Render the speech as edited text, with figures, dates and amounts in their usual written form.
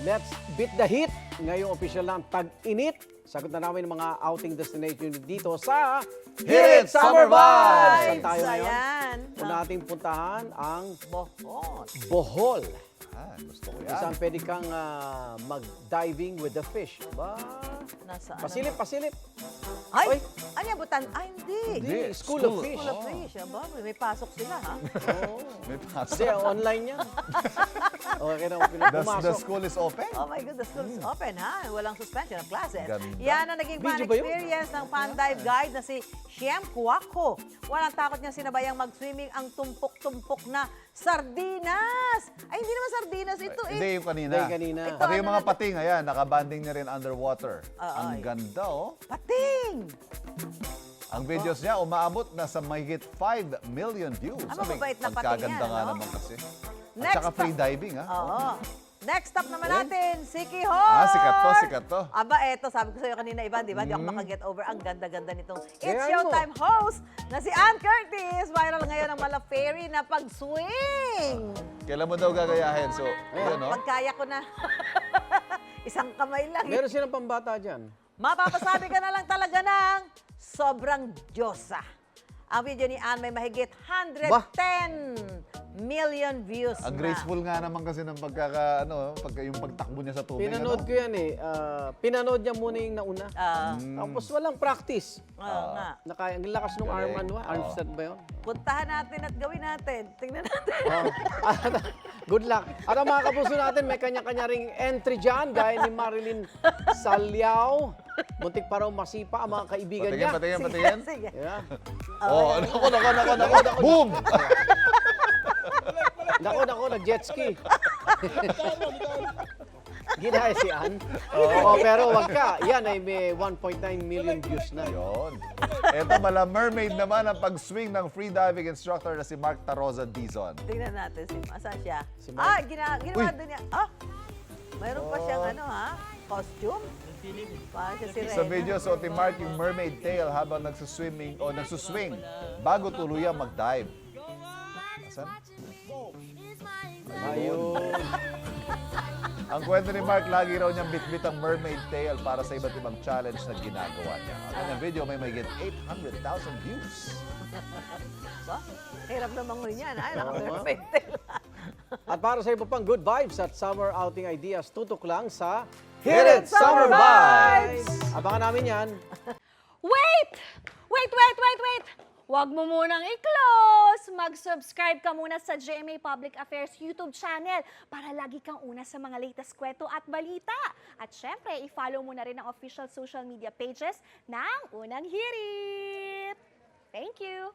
Let's beat the heat. Ngayong official ng tag-init. Sagot na namin ng mga outing destination dito sa Hit It Summer Vibes! Saan tayo ngayon? Ayan. Una nating puntahan ang Bohol. Bohol. Gusto ko Kung yan. saan pwede kang mag-diving with the fish. Ba? Nasa Pasilip, pasilip. Ay! Oy. Ano yan, Butan? Ay, hindi. Hindi, School of Fish. School of Fish. Aba, may pasok sila, ha? Oo. May pasok. Kasi online yan. Okay na, The pumasok. school is open? Oh my God, the school is open, ha? Walang suspension of classes. Ganda. Yan ang naging fun Video ba yun? experience ng fan dive guide na si Shem Kuwako. Walang takot niya sinabayang mag-swimming ang tumpok-tumpok na sardinas. Ay, hindi naman sardinas. Ito Hindi eh. yung kanina. Hindi, kanina. Ito, Pati yung ano mga na- pating, ayan, nakabanding na rin underwater. Ang Ay. ganda, oh. Pating! Ang videos niya, umaabot na sa mahigit 5 million views. Ah, mababait na pating pagkaganda yan, nga no? naman kasi. At Next saka free up. diving, ha? Oo. Next up naman natin, si Kihor! Sikat to, sikat to. Aba, eto, sabi ko sa'yo kanina, Ivan, di ba? Di ako makaget over. Ang ganda-ganda nitong It's Kaya ano? Showtime host na si Ann Curtis. Viral ngayon ang Malaferry na pag-swing. Kailan mo daw gagayahin? So, yun, no? Pagkaya ko na. Isang kamay lang. Meron silang pambata dyan. Mapapasabi ka na lang talaga ng sobrang Diyosa. Ang video ni Ann may mahigit 110 million views Ang na. graceful nga naman kasi ng yung pagtakbo niya sa tubig. Pinanood ko yan eh. Pinanood niya muna yung nauna. Tapos walang practice. Nga. Ang lakas ng arm, Galing. armstand ba yun? Puntahan natin at gawin natin. Tingnan natin. Good luck. At ang mga kapuso natin, may kanya-kanya ring entry dyan, gaya ni Marilyn Salyao. Muntik pa raw masipa ang mga kaibigan niya. Patingin. Sige. Yeah. Oh, nako. Boom! Nako, nag-jet ski. Ginaya si Ann. Pero wag ka. Yan ay may 1.9 million views na. Yun. Ito mala mermaid naman ang pag-swing ng free diving instructor na si Mark Taroza Dizon. Tingnan natin si Asan siya. Si Mark. Ginawa doon niya. Mayroon pa siyang costume. Parang siya si Sa Rena. video, suot ni Mark yung mermaid tail habang nagsuswimming o nagsuswing bago tuluyang mag-dive. Asan? Ayun. Ang kwento ni Mark, lagi raw niyang bitbit ang mermaid tail para sa iba't ibang challenge na ginagawa niya. Ang kanyang video may mahigit 800,000 views. Ba? Hirap namang niyan. Ay, naka-perfect. At para sa iba pang good vibes at summer outing ideas, tutok lang sa Hit It Summer Vibes! Abangan namin yan. Wait! Huwag mo munang i-close! Mag-subscribe ka muna sa GMA Public Affairs YouTube channel para lagi kang una sa mga latest kwento at balita. At syempre, i-follow mo na rin ang official social media pages ng Unang Hirit. Thank you!